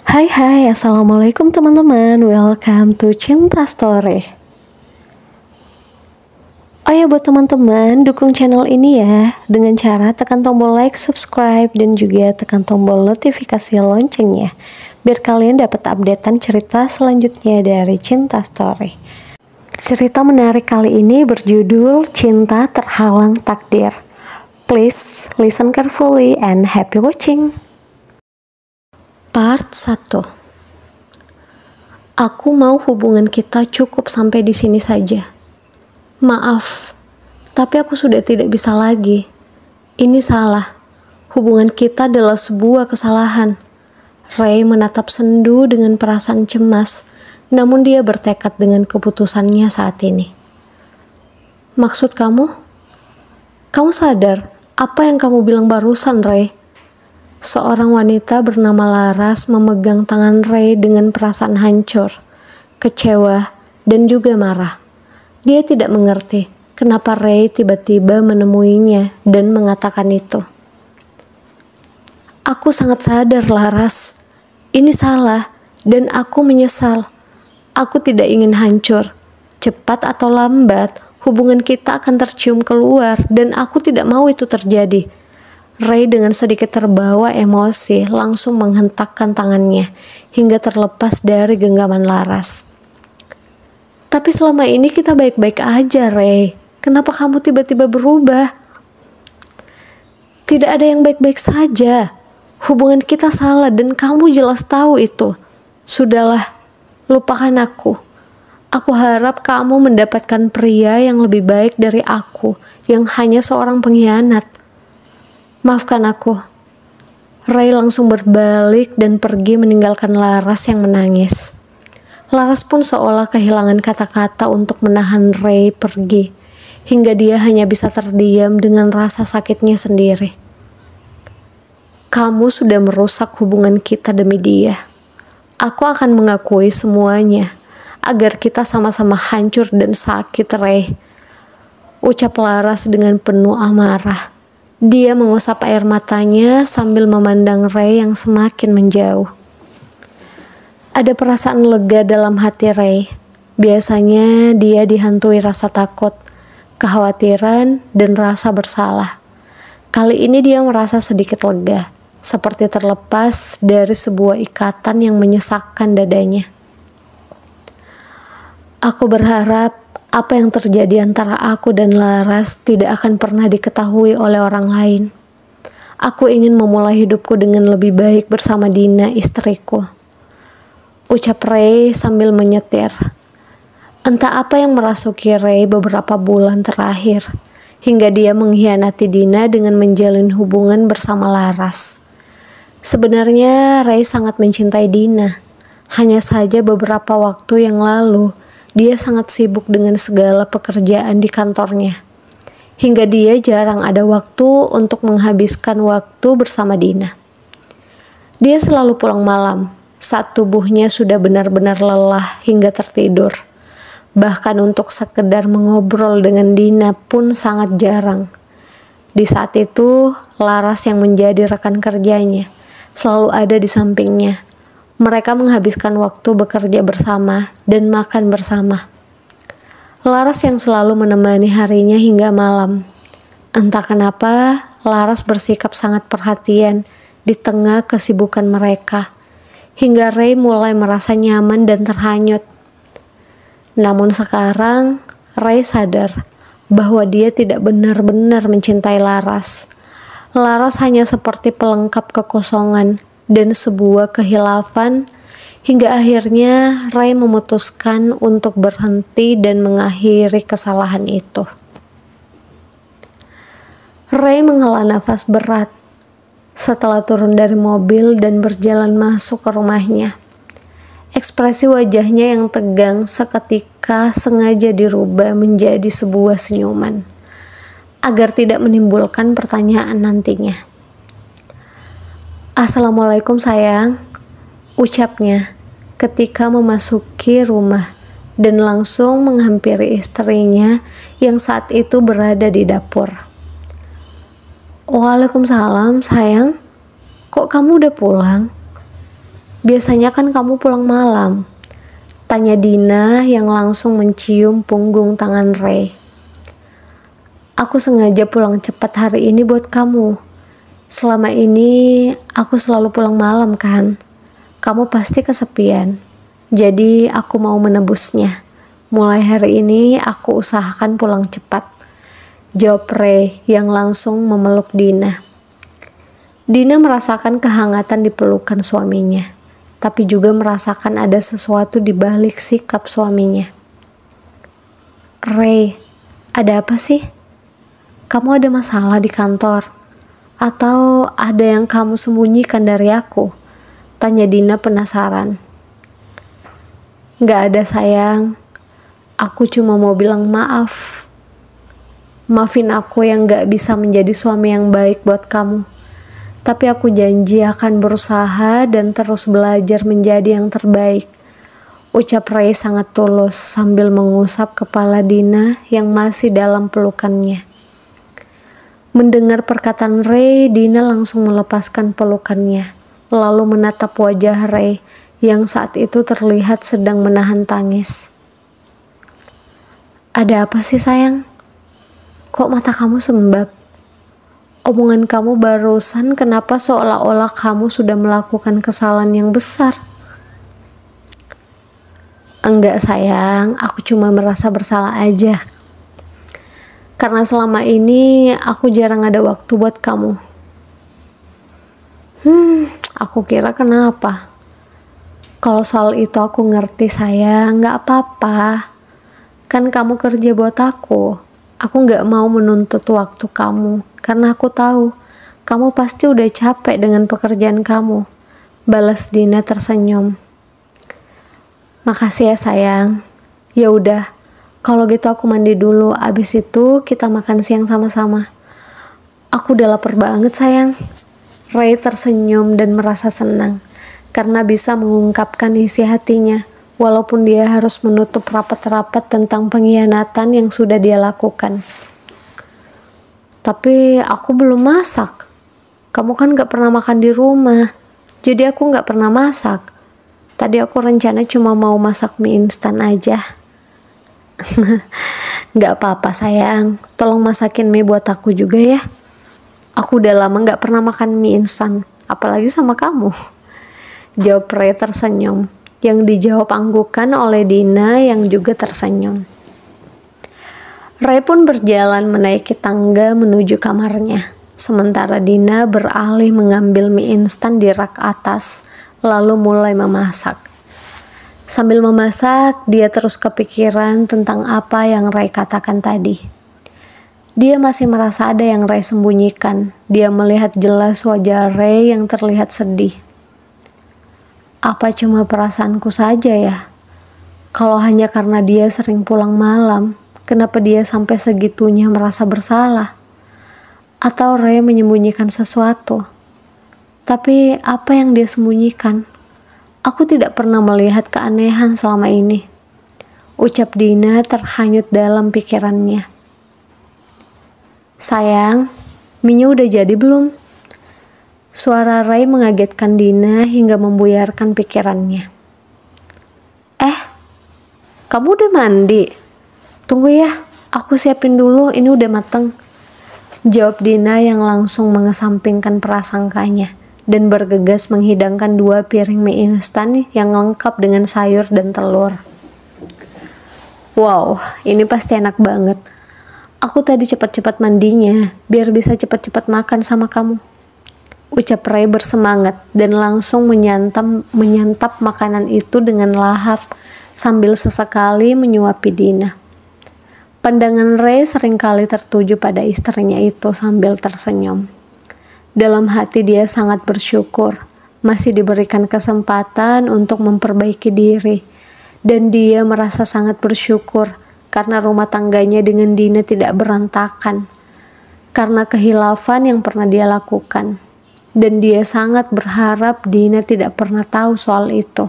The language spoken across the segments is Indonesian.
Hai, assalamualaikum teman-teman. Welcome to Cinta Story. Oh ya, buat teman-teman, dukung channel ini ya dengan cara tekan tombol like, subscribe, dan juga tekan tombol notifikasi loncengnya biar kalian dapat updatean cerita selanjutnya dari Cinta Story. Cerita menarik kali ini berjudul Cinta Terhalang Takdir. Please listen carefully and happy watching. Part 1. Aku mau hubungan kita cukup sampai di sini saja. Maaf, tapi aku sudah tidak bisa lagi. Ini salah. Hubungan kita adalah sebuah kesalahan. Ray menatap sendu dengan perasaan cemas, namun dia bertekad dengan keputusannya saat ini. Maksud kamu? Kamu sadar apa yang kamu bilang barusan, Ray? Seorang wanita bernama Laras memegang tangan Ray dengan perasaan hancur, kecewa, dan juga marah. Dia tidak mengerti kenapa Ray tiba-tiba menemuinya dan mengatakan itu. Aku sangat sadar, Laras. Ini salah, dan aku menyesal. Aku tidak ingin hancur. Cepat atau lambat, hubungan kita akan tercium keluar, dan aku tidak mau itu terjadi. Ray dengan sedikit terbawa emosi langsung menghentakkan tangannya hingga terlepas dari genggaman Laras. Tapi selama ini kita baik-baik aja, Ray. Kenapa kamu tiba-tiba berubah? Tidak ada yang baik-baik saja. Hubungan kita salah dan kamu jelas tahu itu. Sudahlah, lupakan aku. Aku harap kamu mendapatkan pria yang lebih baik dari aku, yang hanya seorang pengkhianat. Maafkan aku. Ray langsung berbalik dan pergi meninggalkan Laras yang menangis. Laras pun seolah kehilangan kata-kata untuk menahan Ray pergi, hingga dia hanya bisa terdiam dengan rasa sakitnya sendiri. Kamu sudah merusak hubungan kita demi dia. Aku akan mengakui semuanya, agar kita sama-sama hancur dan sakit, Ray. Ucap Laras dengan penuh amarah. Dia mengusap air matanya sambil memandang Ray yang semakin menjauh. Ada perasaan lega dalam hati Ray. Biasanya dia dihantui rasa takut, kekhawatiran, dan rasa bersalah. Kali ini dia merasa sedikit lega, seperti terlepas dari sebuah ikatan yang menyesakkan dadanya. Aku berharap apa yang terjadi antara aku dan Laras tidak akan pernah diketahui oleh orang lain. Aku ingin memulai hidupku dengan lebih baik bersama Dina, istriku. Ucap Ray sambil menyetir. Entah apa yang merasuki Ray beberapa bulan terakhir, hingga dia mengkhianati Dina dengan menjalin hubungan bersama Laras. Sebenarnya Ray sangat mencintai Dina. Hanya saja beberapa waktu yang lalu, dia sangat sibuk dengan segala pekerjaan di kantornya, hingga dia jarang ada waktu untuk menghabiskan waktu bersama Dina. Dia selalu pulang malam, saat tubuhnya sudah benar-benar lelah hingga tertidur. Bahkan untuk sekedar mengobrol dengan Dina pun sangat jarang. Di saat itu, Laras yang menjadi rekan kerjanya selalu ada di sampingnya. Mereka menghabiskan waktu bekerja bersama dan makan bersama. Laras yang selalu menemani harinya hingga malam. Entah kenapa, Laras bersikap sangat perhatian di tengah kesibukan mereka, hingga Ray mulai merasa nyaman dan terhanyut. Namun sekarang, Ray sadar bahwa dia tidak benar-benar mencintai Laras. Laras hanya seperti pelengkap kekosongan dan sebuah kehilafan, hingga akhirnya Ray memutuskan untuk berhenti dan mengakhiri kesalahan itu. Ray menghela nafas berat setelah turun dari mobil dan berjalan masuk ke rumahnya. Ekspresi wajahnya yang tegang seketika sengaja dirubah menjadi sebuah senyuman, agar tidak menimbulkan pertanyaan nantinya. Assalamualaikum sayang, ucapnya ketika memasuki rumah dan langsung menghampiri istrinya yang saat itu berada di dapur. Waalaikumsalam sayang, kok kamu udah pulang? Biasanya kan kamu pulang malam, tanya Dina yang langsung mencium punggung tangan Ray. Aku sengaja pulang cepat hari ini buat kamu. Selama ini aku selalu pulang malam kan. Kamu pasti kesepian. Jadi aku mau menebusnya. Mulai hari ini aku usahakan pulang cepat. Jawab Ray yang langsung memeluk Dina. Dina merasakan kehangatan di pelukan suaminya, tapi juga merasakan ada sesuatu di balik sikap suaminya. Ray, ada apa sih? Kamu ada masalah di kantor? Atau ada yang kamu sembunyikan dari aku? Tanya Dina penasaran. Gak ada sayang, aku cuma mau bilang maaf. Maafin aku yang gak bisa menjadi suami yang baik buat kamu. Tapi aku janji akan berusaha dan terus belajar menjadi yang terbaik. Ucap Ray sangat tulus sambil mengusap kepala Dina yang masih dalam pelukannya. Mendengar perkataan Ray, Dina langsung melepaskan pelukannya, lalu menatap wajah Ray yang saat itu terlihat sedang menahan tangis. Ada apa sih sayang? Kok mata kamu sembab? Omongan kamu barusan kenapa seolah-olah kamu sudah melakukan kesalahan yang besar? Enggak sayang, aku cuma merasa bersalah aja. Karena selama ini aku jarang ada waktu buat kamu. Aku kira kenapa? Kalau soal itu aku ngerti sayang, gak apa-apa. Kan kamu kerja buat aku. Aku gak mau menuntut waktu kamu, karena aku tahu kamu pasti udah capek dengan pekerjaan kamu. Balas Dina tersenyum. Makasih ya sayang. Ya udah, kalau gitu aku mandi dulu. Abis itu kita makan siang sama-sama. Aku udah lapar banget sayang. Ray tersenyum dan merasa senang karena bisa mengungkapkan isi hatinya. Walaupun dia harus menutup rapat-rapat tentang pengkhianatan yang sudah dia lakukan. Tapi aku belum masak. Kamu kan gak pernah makan di rumah, jadi aku gak pernah masak. Tadi aku rencana cuma mau masak mie instan aja. Gak apa-apa sayang, tolong masakin mie buat aku juga ya. Aku udah lama gak pernah makan mie instan, apalagi sama kamu. Jawab Ray tersenyum, yang dijawab anggukan oleh Dina yang juga tersenyum. Ray pun berjalan menaiki tangga menuju kamarnya, sementara Dina beralih mengambil mie instan di rak atas, lalu mulai memasak. Sambil memasak, dia terus kepikiran tentang apa yang Ray katakan tadi. Dia masih merasa ada yang Ray sembunyikan. Dia melihat jelas wajah Ray yang terlihat sedih. Apa cuma perasaanku saja ya? Kalau hanya karena dia sering pulang malam, kenapa dia sampai segitunya merasa bersalah? Atau Ray menyembunyikan sesuatu? Tapi apa yang dia sembunyikan? Aku tidak pernah melihat keanehan selama ini. Ucap Dina terhanyut dalam pikirannya. Sayang, mie-nya udah jadi belum? Suara Ray mengagetkan Dina hingga membuyarkan pikirannya. Kamu udah mandi? Tunggu ya, aku siapin dulu, ini udah mateng. Jawab Dina yang langsung mengesampingkan prasangkanya dan bergegas menghidangkan 2 piring mie instan yang lengkap dengan sayur dan telur. Wow, ini pasti enak banget. Aku tadi cepat-cepat mandinya, biar bisa cepat-cepat makan sama kamu. Ucap Ray bersemangat dan langsung menyantap makanan itu dengan lahap sambil sesekali menyuapi Dina. Pandangan Ray seringkali tertuju pada istrinya itu sambil tersenyum. Dalam hati dia sangat bersyukur masih diberikan kesempatan untuk memperbaiki diri, dan dia merasa sangat bersyukur karena rumah tangganya dengan Dina tidak berantakan karena kehilafan yang pernah dia lakukan. Dan dia sangat berharap Dina tidak pernah tahu soal itu.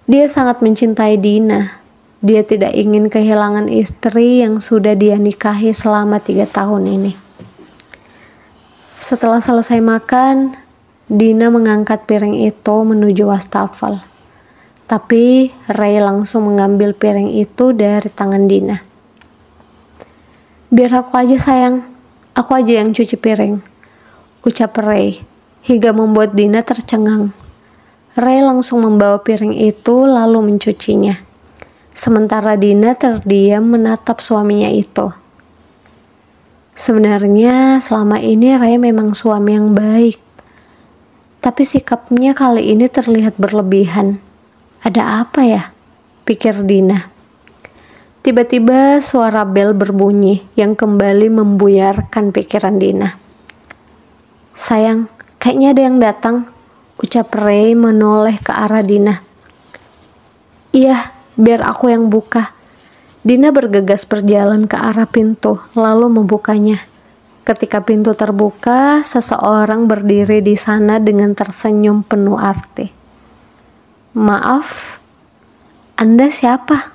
Dia sangat mencintai Dina. Dia tidak ingin kehilangan istri yang sudah dia nikahi selama 3 tahun ini. Setelah selesai makan, Dina mengangkat piring itu menuju wastafel. Tapi Ray langsung mengambil piring itu dari tangan Dina. "Biar aku aja sayang, aku aja yang cuci piring," ucap Ray, hingga membuat Dina tercengang. Ray langsung membawa piring itu lalu mencucinya. Sementara Dina terdiam menatap suaminya itu. Sebenarnya selama ini Ray memang suami yang baik. Tapi sikapnya kali ini terlihat berlebihan. Ada apa ya? Pikir Dina. Tiba-tiba suara bel berbunyi yang kembali membuyarkan pikiran Dina. "Sayang, kayaknya ada yang datang," ucap Ray menoleh ke arah Dina. "Iya, biar aku yang buka." Dina bergegas berjalan ke arah pintu, lalu membukanya. Ketika pintu terbuka, seseorang berdiri di sana dengan tersenyum penuh arti. "Maaf, Anda siapa?"